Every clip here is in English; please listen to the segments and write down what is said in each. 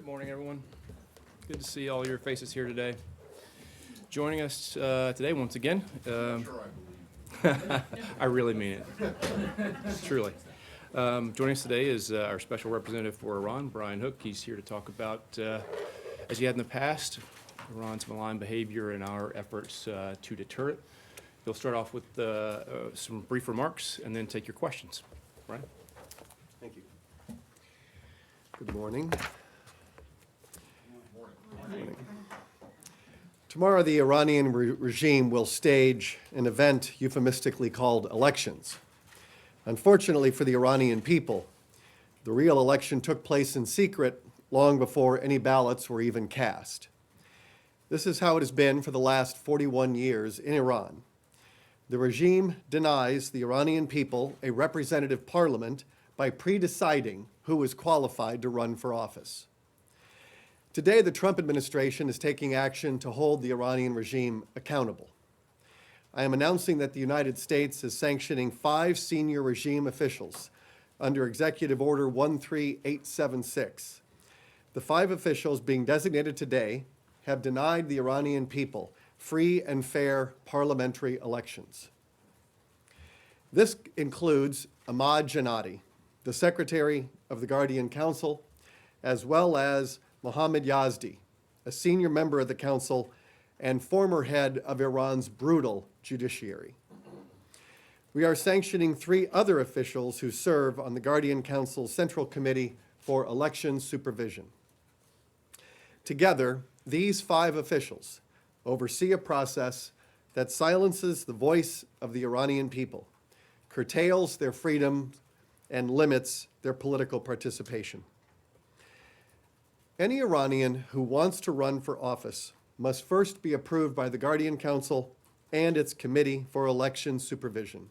morning, everyone. Good to see all your faces here today. Joining us today once again. I really mean it. Truly. Joining us today is our special representative for Iran, Brian Hook. He's here to talk about, as he had in the past, Iran's malign behavior and our efforts to deter it. He'll start off with some brief remarks and then take your questions. Brian? Thank you. Good morning. Tomorrow, the Iranian regime will stage an event euphemistically called elections. Unfortunately for the Iranian people, the real election took place in secret long before any ballots were even cast. This is how it has been for the last 41 years in Iran. The regime denies the Iranian people a representative parliament by pre-deciding who is qualified to run for office. Today, the Trump administration is taking action to hold the Iranian regime accountable. I am announcing that the United States is sanctioning 5 senior regime officials under Executive Order 13876. The 5 officials being designated today have denied the Iranian people free and fair parliamentary elections. This includes Ahmad Jannati, the Secretary of the Guardian Council, as well as Mohammad Yazdi, a senior member of the council and former head of Iran's brutal judiciary. We are sanctioning 3 other officials who serve on the Guardian Council's Central Committee for Election Supervision. Together, these 5 officials oversee a process that silences the voice of the Iranian people, curtails their freedom, and limits their political participation. Any Iranian who wants to run for office must first be approved by the Guardian Council and its Committee for Election Supervision.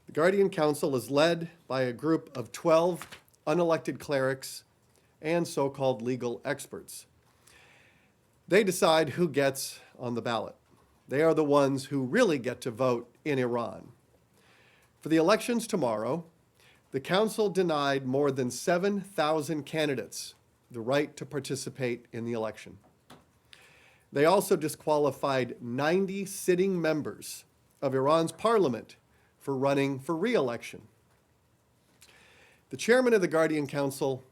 The Guardian Council is led by a group of 12 unelected clerics and so-called legal experts. They decide who gets on the ballot. They are the ones who really get to vote in Iran. For the elections tomorrow, the Council denied more than 7,000 candidates the right to participate in the election. They also disqualified 90 sitting members of Iran's parliament for running for re-election. The chairman of the Guardian Council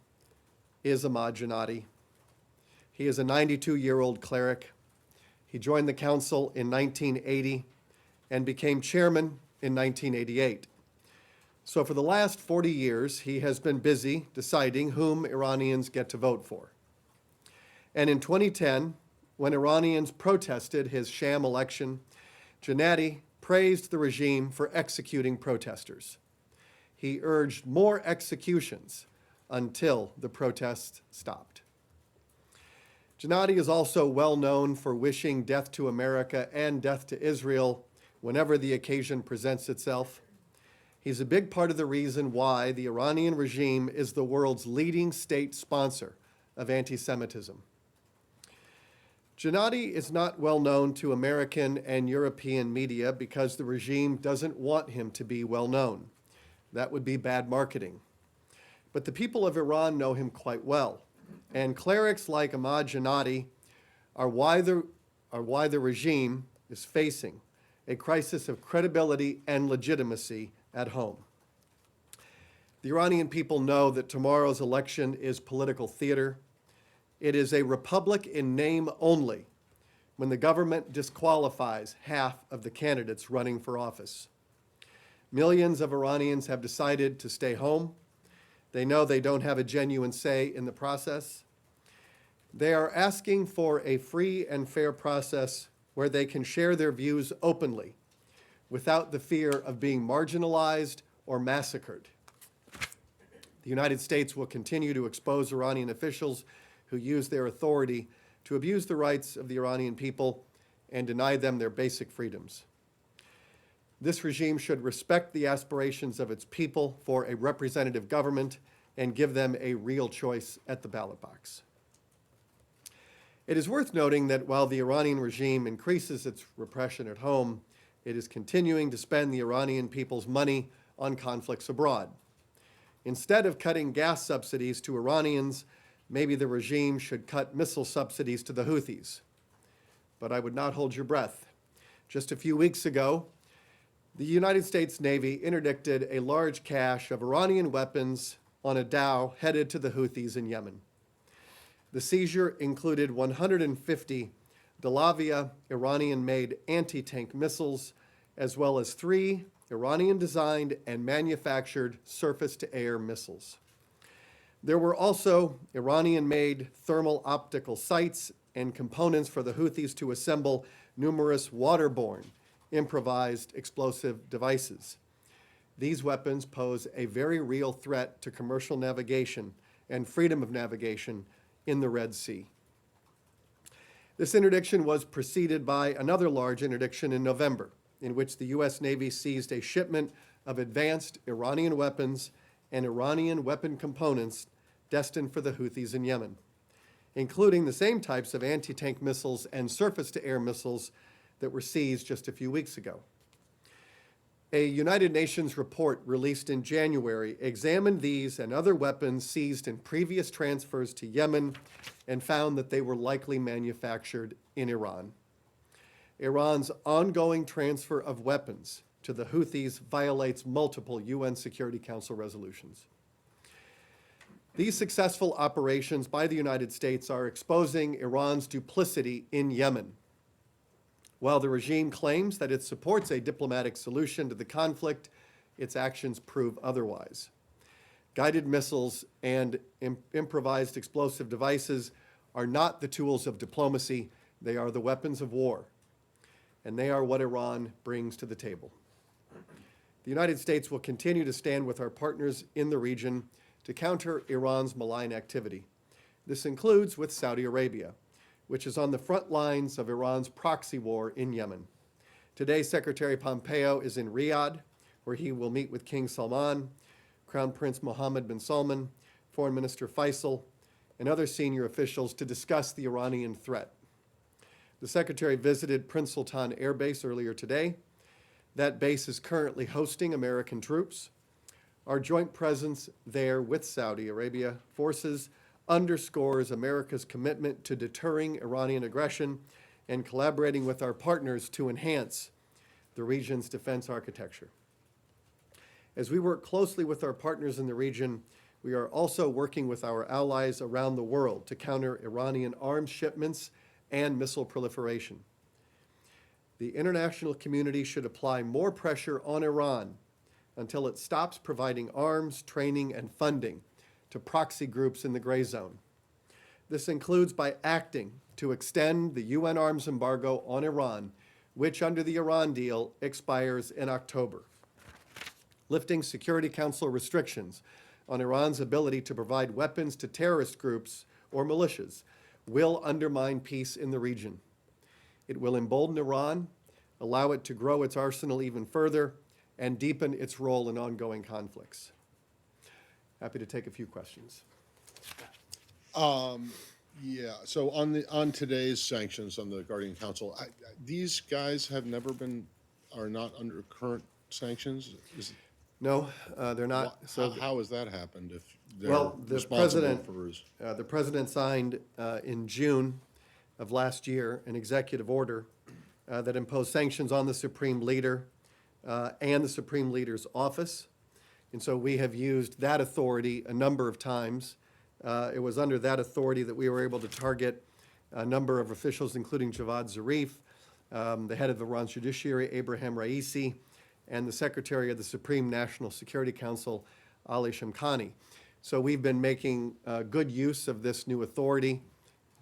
is Ahmad Jannati. He is a 92-year-old cleric. He joined the council in 1980 and became chairman in 1988. So for the last 40 years, he has been busy deciding whom Iranians get to vote for. And in 2010, when Iranians protested his sham election, Jannati praised the regime for executing protesters. He urged more executions until the protests stopped. Jannati is also well known for wishing death to America and death to Israel whenever the occasion presents itself. He's a big part of the reason why the Iranian regime is the world's leading state sponsor of anti-Semitism. Jannati is not well known to American and European media because the regime doesn't want him to be well known. That would be bad marketing. But the people of Iran know him quite well, and clerics like Ahmad Jannati are why the regime is facing a crisis of credibility and legitimacy at home. The Iranian people know that tomorrow's election is political theater. It is a republic in name only when the government disqualifies half of the candidates running for office. Millions of Iranians have decided to stay home. They know they don't have a genuine say in the process. They are asking for a free and fair process where they can share their views openly without the fear of being marginalized or massacred. The United States will continue to expose Iranian officials who use their authority to abuse the rights of the Iranian people and deny them their basic freedoms. This regime should respect the aspirations of its people for a representative government and give them a real choice at the ballot box. It is worth noting that while the Iranian regime increases its repression at home, it is continuing to spend the Iranian people's money on conflicts abroad. Instead of cutting gas subsidies to Iranians, maybe the regime should cut missile subsidies to the Houthis. But I would not hold your breath. Just a few weeks ago, the United States Navy interdicted a large cache of Iranian weapons on a dhow headed to the Houthis in Yemen. The seizure included 150 Dalavia Iranian-made anti-tank missiles, as well as 3 Iranian-designed and manufactured surface-to-air missiles. There were also Iranian-made thermal optical sights and components for the Houthis to assemble numerous waterborne improvised explosive devices. These weapons pose a very real threat to commercial navigation and freedom of navigation in the Red Sea. This interdiction was preceded by another large interdiction in November, in which the U.S. Navy seized a shipment of advanced Iranian weapons and Iranian weapon components destined for the Houthis in Yemen, including the same types of anti-tank missiles and surface-to-air missiles that were seized just a few weeks ago. A United Nations report released in January examined these and other weapons seized in previous transfers to Yemen and found that they were likely manufactured in Iran. Iran's ongoing transfer of weapons to the Houthis violates multiple UN Security Council resolutions. These successful operations by the United States are exposing Iran's duplicity in Yemen. While the regime claims that it supports a diplomatic solution to the conflict, its actions prove otherwise. Guided missiles and improvised explosive devices are not the tools of diplomacy, they are the weapons of war. And they are what Iran brings to the table. The United States will continue to stand with our partners in the region to counter Iran's malign activity. This includes with Saudi Arabia, which is on the front lines of Iran's proxy war in Yemen. Today, Secretary Pompeo is in Riyadh, where he will meet with King Salman, Crown Prince Mohammed bin Salman, Foreign Minister Faisal, and other senior officials to discuss the Iranian threat. The Secretary visited Prince Sultan Air Base earlier today. That base is currently hosting American troops. Our joint presence there with Saudi Arabia forces underscores America's commitment to deterring Iranian aggression and collaborating with our partners to enhance the region's defense architecture. As we work closely with our partners in the region, we are also working with our allies around the world to counter Iranian arms shipments and missile proliferation. The international community should apply more pressure on Iran until it stops providing arms, training, and funding to proxy groups in the gray zone. This includes by acting to extend the UN arms embargo on Iran, which under the Iran deal expires in October. Lifting Security Council restrictions on Iran's ability to provide weapons to terrorist groups or militias will undermine peace in the region. It will embolden Iran, allow it to grow its arsenal even further, and deepen its role in ongoing conflicts. Happy to take a few questions. Yeah, so on today's sanctions on the Guardian Council, these guys have never been, are not under current sanctions? No, they're not. How has that happened if they're Well, responsible for the president signed in June of last year an executive order that imposed sanctions on the Supreme Leader and the Supreme Leader's office. And so we have used that authority a number of times. It was under that authority that we were able to target a number of officials, including Javad Zarif, the head of Iran's judiciary, Abraham Raisi, and the Secretary of the Supreme National Security Council, Ali Shamkhani. So we've been making good use of this new authority.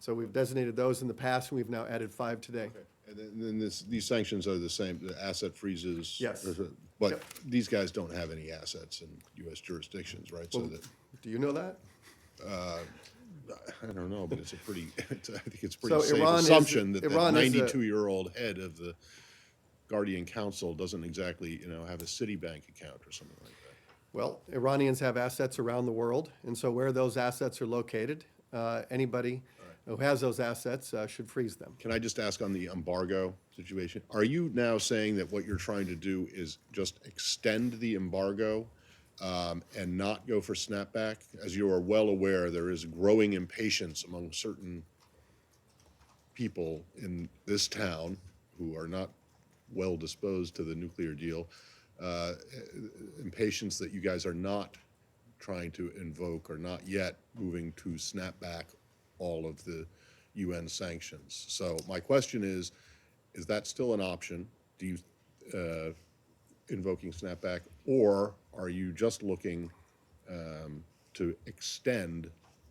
So we've designated those in the past, and we've now added 5 today. Okay. And then these sanctions are the same, the asset freezes? Yes. But Yep. these guys don't have any assets in U.S. jurisdictions, right? So Well, that, do you know that? I don't know, but it's a pretty, I think it's a So pretty safe Iran is- assumption that that Iran is a- 92-year-old head of the Guardian Council doesn't exactly, have a Citibank account or something like that. Well, Iranians have assets around the world, and so where those assets are located, anybody who has those assets should freeze them. Can I just ask on the embargo situation? Are you now saying that what you're trying to do is just extend the embargo and not go for snapback? As you are well aware, there is growing impatience among certain people in this town who are not well disposed to the nuclear deal, uh, impatience that you guys are not trying to invoke or not yet moving to snap back all of the UN sanctions. So my question is that still an option? Do you, invoking snapback, or are you just looking to extend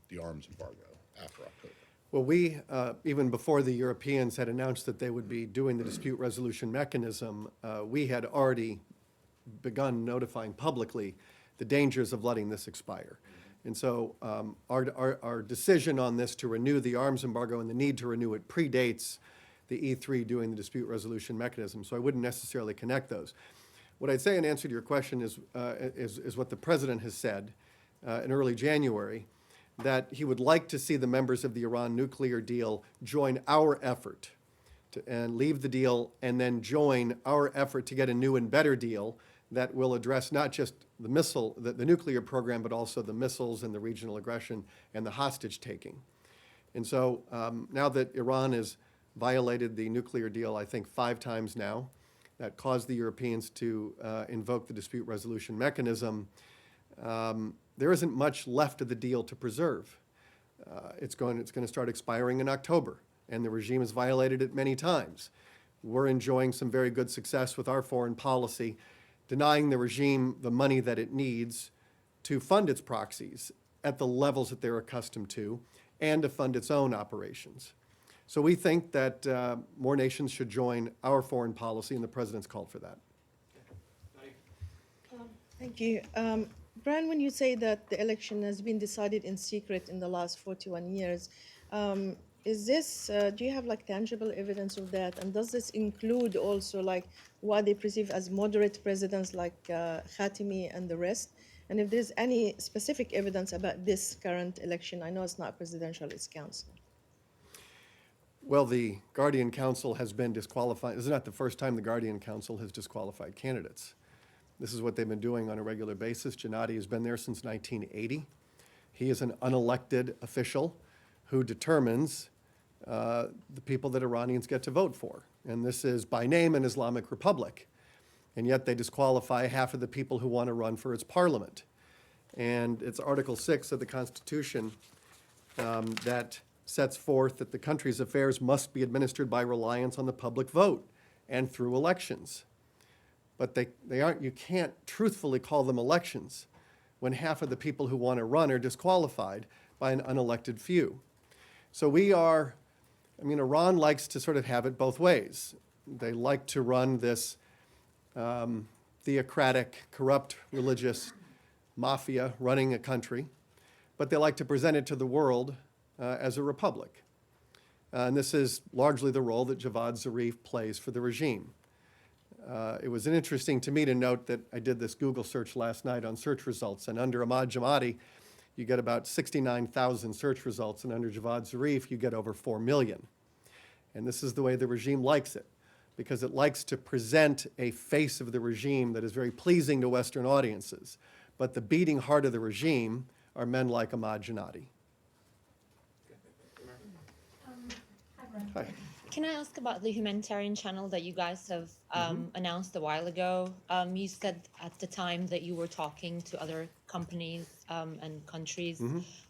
the arms embargo after October? Well, we, even before the Europeans had announced that they would be doing the dispute resolution mechanism, we had already begun notifying publicly the dangers of letting this expire. And so our decision on this to renew the arms embargo and the need to renew it predates the E3 doing the dispute resolution mechanism, so I wouldn't necessarily connect those. What I'd say in answer to your question is what the president has said in early January, that he would like to see the members of the Iran nuclear deal join our effort and leave the deal and then join our effort to get a new and better deal that will address not just the nuclear program, but also the missiles and the regional aggression and the hostage taking. And so now that Iran has violated the nuclear deal, I think 5 times now, that caused the Europeans to invoke the dispute resolution mechanism, there isn't much left of the deal to preserve. It's going to start expiring in October, and the regime has violated it many times. We're enjoying some very good success with our foreign policy, denying the regime the money that it needs to fund its proxies at the levels that they're accustomed to and to fund its own operations. So we think that more nations should join our foreign policy, and the president's called for that. Thank you. Brian, when you say that the election has been decided in secret in the last 41 years, is this, do you have like tangible evidence of that? And does this include also like what they perceive as moderate presidents like Khatami and the rest? And if there's any specific evidence about this current election, I know it's not presidential, it's council. Well, the Guardian Council has been disqualified. This is not the first time the Guardian Council has disqualified candidates. This is what they've been doing on a regular basis. Gennady has been there since 1980. He is an unelected official who determines the people that Iranians get to vote for. And this is by name an Islamic Republic. And yet they disqualify half of the people who want to run for its parliament. And it's Article 6 of the Constitution that sets forth that the country's affairs must be administered by reliance on the public vote and through elections. But they aren't, you can't truthfully call them elections when half of the people who want to run are disqualified by an unelected few. So Iran likes to sort of have it both ways. They like to run this theocratic, corrupt, religious mafia running a country, but they like to present it to the world as a republic. And this is largely the role that Javad Zarif plays for the regime. It was interesting to me to note that I did this Google search last night on search results, and under Ahmad Jamadi, you get about 69,000 search results, and under Javad Zarif, you get over 4 million. And this is the way the regime likes it, because it likes to present a face of the regime that is very pleasing to Western audiences. But the beating heart of the regime are men like Ahmad Gennady. Hi. Can I ask about the humanitarian channel that you guys have announced a while ago? You said at the time that you were talking to other companies and countries.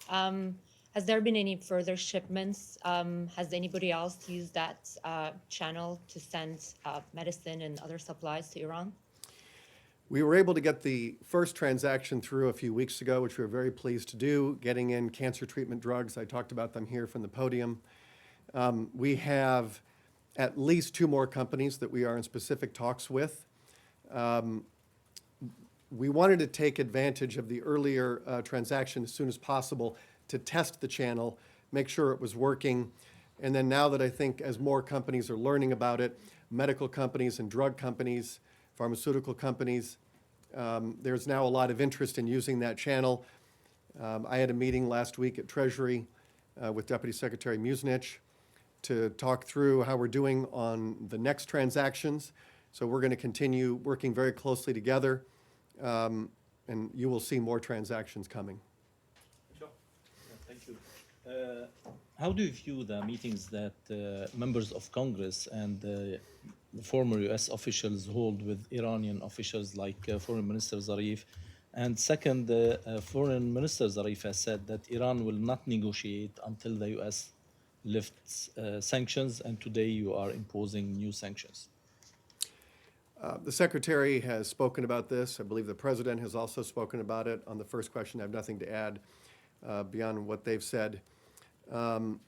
Has there been any further shipments? Has anybody else used that channel to send medicine and other supplies to Iran? We were able to get the first transaction through a few weeks ago, which we were very pleased to do, getting in cancer treatment drugs. I talked about them here from the podium. We have at least 2 more companies that we are in specific talks with. We wanted to take advantage of the earlier transaction as soon as possible to test the channel, make sure it was working. And then now that I think as more companies are learning about it, medical companies and drug companies, pharmaceutical companies, there's now a lot of interest in using that channel. I had a meeting last week at Treasury with Deputy Secretary Musnich to talk through how we're doing on the next transactions. So we're going to continue working very closely together. And and you will see more transactions coming. Thank you. How do you view the meetings that members of Congress and the former U.S. officials hold with Iranian officials like Foreign Minister Zarif? And second, Foreign Minister Zarif has said that Iran will not negotiate until the U.S. lifts sanctions, and today you are imposing new sanctions. The Secretary has spoken about this. I believe the President has also spoken about it. On the first question, I have nothing to add beyond what they've said. On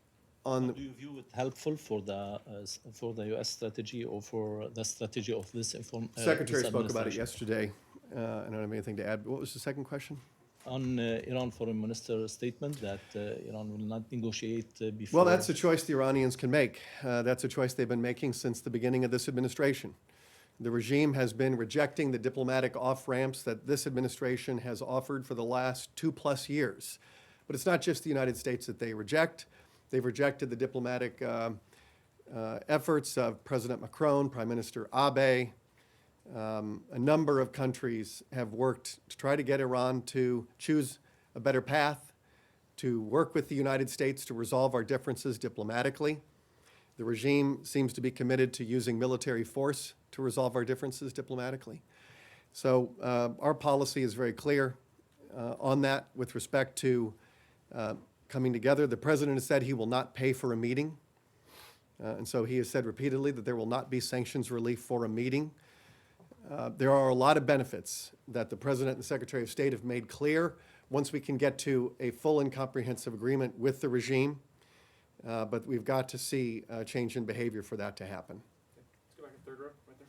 Do you view it helpful for the U.S. strategy or for the strategy of this Secretary this spoke about it administration? yesterday. I don't have anything to add. What was the second question? On Iran Foreign Minister statement that Iran will not negotiate before. Well, that's a choice the Iranians can make. That's a choice they've been making since the beginning of this administration. The regime has been rejecting the diplomatic off-ramps that this administration has offered for the last 2+ years. But it's not just the United States that they reject. They've rejected the diplomatic efforts of President Macron, Prime Minister Abe. A number of countries have worked to try to get Iran to choose a better path, to work with the United States to resolve our differences diplomatically. The regime seems to be committed to using military force to resolve our differences diplomatically. So our policy is very clear on that with respect to coming together. The President has said he will not pay for a meeting. And so he has said repeatedly that there will not be sanctions relief for a meeting. There are a lot of benefits that the President and the Secretary of State have made clear once we can get to a full and comprehensive agreement with the regime. But we've got to see a change in behavior for that to happen. Let's go back to third row, right there.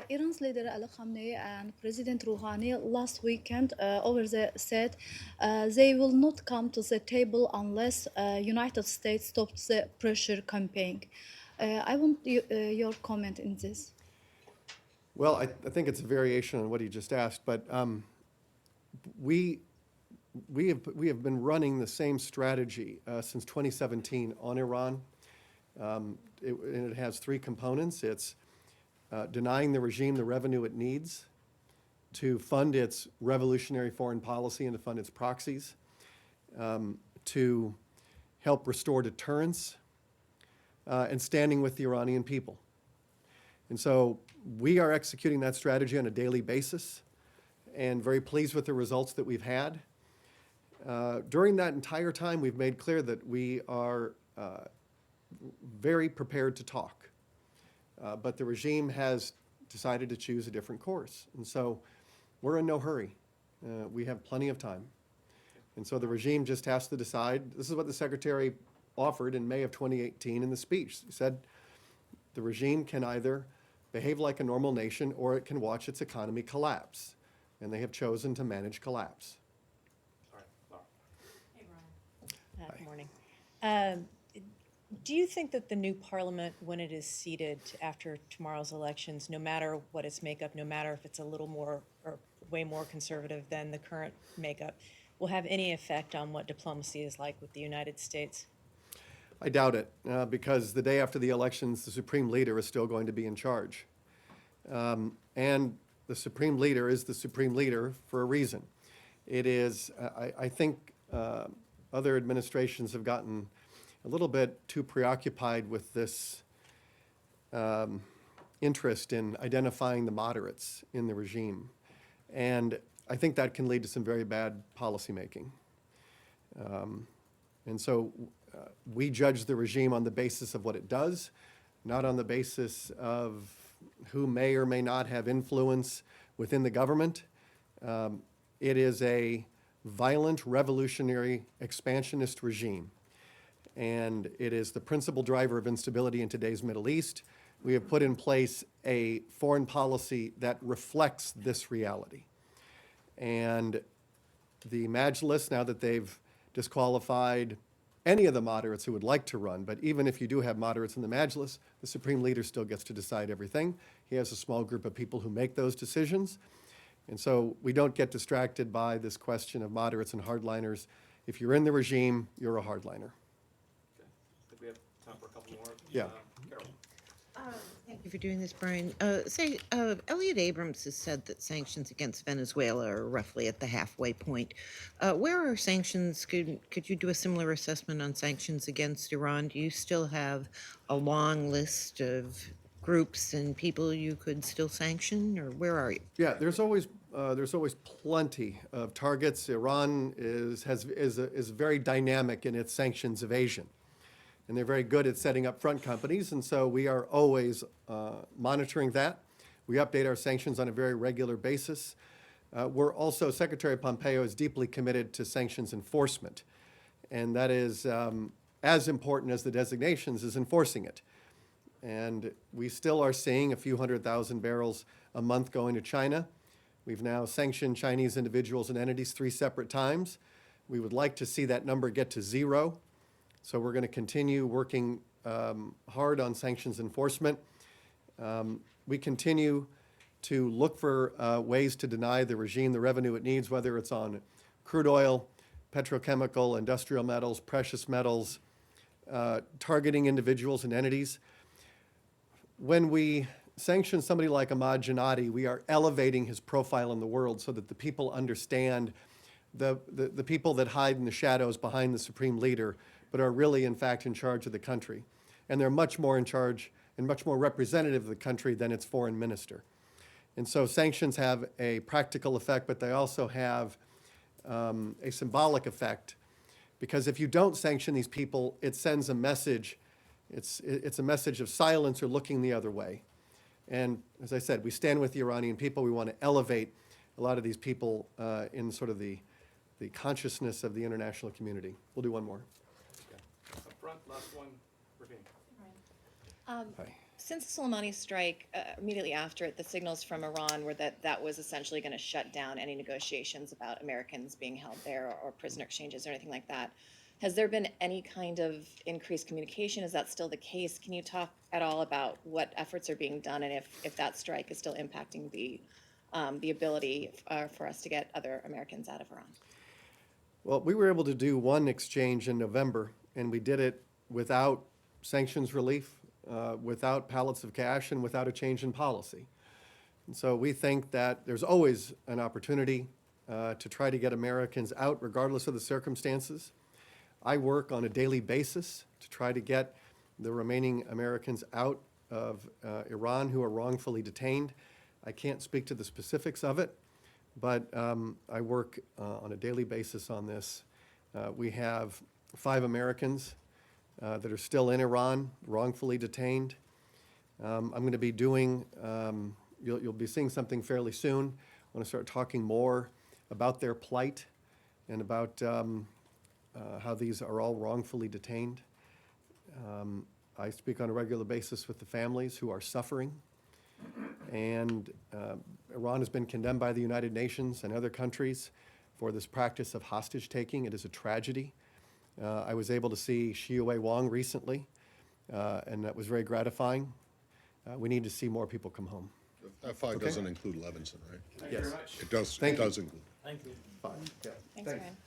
Iran's leader Ali Khamenei and President Rouhani last weekend said they will not come to the table unless United States stops the pressure campaign. I want your comment in this. Well, I think it's a variation on what he just asked, but we have been running the same strategy since 2017 on Iran. And it has three components. It's denying the regime the revenue it needs to fund its revolutionary foreign policy and to fund its proxies, to help restore deterrence, and standing with the Iranian people. And so we are executing that strategy on a daily basis and very pleased with the results that we've had. During that entire time, we've made clear that we are very prepared to talk. But the regime has decided to choose a different course. And so we're in no hurry. We have plenty of time. And so the regime just has to decide. This is what the Secretary offered in May of 2018 in the speech. He said the regime can either behave like a normal nation or it can watch its economy collapse. And they have chosen to manage collapse. All right, Laura. Hey, Ron. Good morning. Do you think that the new parliament, when it is seated after tomorrow's elections, no matter what its makeup, no matter if it's a little more or way more conservative than the current makeup, will have any effect on what diplomacy is like with the United States? I doubt it, because the day after the elections, the Supreme Leader is still going to be in charge. And the Supreme Leader is the Supreme Leader for a reason. It is, I think other administrations have gotten a little bit too preoccupied with this interest in identifying the moderates in the regime. And I think that can lead to some very bad policymaking. And so we judge the regime on the basis of what it does, not on the basis of who may or may not have influence within the government. It is a violent, revolutionary, expansionist regime. And it is the principal driver of instability in today's Middle East. We have put in place a foreign policy that reflects this reality. And the Majlis, now that they've disqualified any of the moderates who would like to run, but even if you do have moderates in the Majlis, the Supreme Leader still gets to decide everything. He has a small group of people who make those decisions. And so we don't get distracted by this question of moderates and hardliners. If you're in the regime, you're a hardliner. Okay. I think we have time for a couple more. Yeah. Carol. Thank you for doing this, Brian. Elliot Abrams has said that sanctions against Venezuela are roughly at the halfway point. Where are sanctions? Could you do a similar assessment on sanctions against Iran? Do you still have a long list of groups and people you could still sanction, or where are you? Yeah, there's always plenty of targets. Iran is very dynamic in its sanctions evasion, and they're very good at setting up front companies, and so we are always monitoring that. We update our sanctions on a very regular basis. We're also, Secretary Pompeo is deeply committed to sanctions enforcement, and that is as important as the designations is enforcing it. And we still are seeing a few 100,000 barrels a month going to China. We've now sanctioned Chinese individuals and entities 3 separate times. We would like to see that number get to 0. So we're going to continue working hard on sanctions enforcement. We continue to look for ways to deny the regime the revenue it needs, whether it's on crude oil, petrochemical, industrial metals, precious metals, targeting individuals and entities. When we sanction somebody like Ahmad Jannati, we are elevating his profile in the world so that the people understand the people that hide in the shadows behind the supreme leader, but are really, in fact, in charge of the country. And they're much more in charge and much more representative of the country than its foreign minister. And so sanctions have a practical effect, but they also have a symbolic effect, because if you don't sanction these people, it sends a message. It's a message of silence or looking the other way. And as I said, we stand with the Iranian people. We want to elevate a lot of these people in sort of the consciousness of the international community. We'll do one more. Up front, last one, Ravine. Hi. Since the Soleimani strike, immediately after it, the signals from Iran were that that was essentially going to shut down any negotiations about Americans being held there or prisoner exchanges or anything like that. Has there been any kind of increased communication? Is that still the case? Can you talk at all about what efforts are being done and if that strike is still impacting the ability for us to get other Americans out of Iran? Well, we were able to do one exchange in November, and we did it without sanctions relief, without pallets of cash, and without a change in policy. And so we think that there's always an opportunity to try to get Americans out, regardless of the circumstances. I work on a daily basis to try to get the remaining Americans out of Iran who are wrongfully detained. I can't speak to the specifics of it, but I work on a daily basis on this. We have 5 Americans that are still in Iran, wrongfully detained. I'm going to be doing, you'll be seeing something fairly soon. I want to start talking more about their plight and about how these are all wrongfully detained. I speak on a regular basis with the families who are suffering. And Iran has been condemned by the United Nations and other countries for this practice of hostage taking. It is a tragedy. I was able to see Xiuwei Wang recently, and that was very gratifying. We need to see more people come home. That 5 doesn't include Levinson, right? Thank you very much. It does, Thank it you. does include. Thank you. Fine. Yeah. Thanks, Ryan.